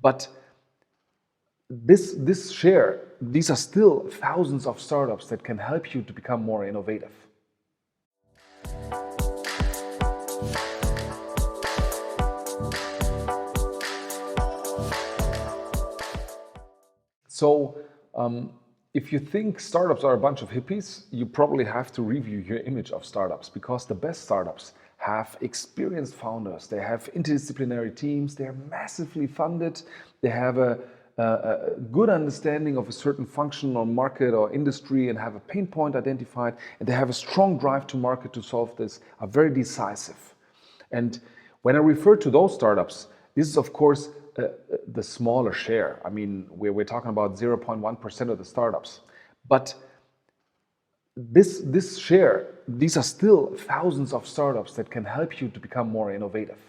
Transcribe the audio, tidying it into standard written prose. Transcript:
But this share, these are still thousands of startups that can help you to become more innovative. So if you think startups are a bunch of hippies, you probably have to review your image of startups, because the best startups have experienced founders, they have interdisciplinary teams, they're massively funded, they have a good understanding of a certain function or market or industry and have a pain point identified, and they have a strong drive to market to solve this, are very decisive. And when I refer to those startups, this is of course the smaller share. I mean, we're talking about 0.1% of the startups. But this share, these are still thousands of startups that can help you to become more innovative.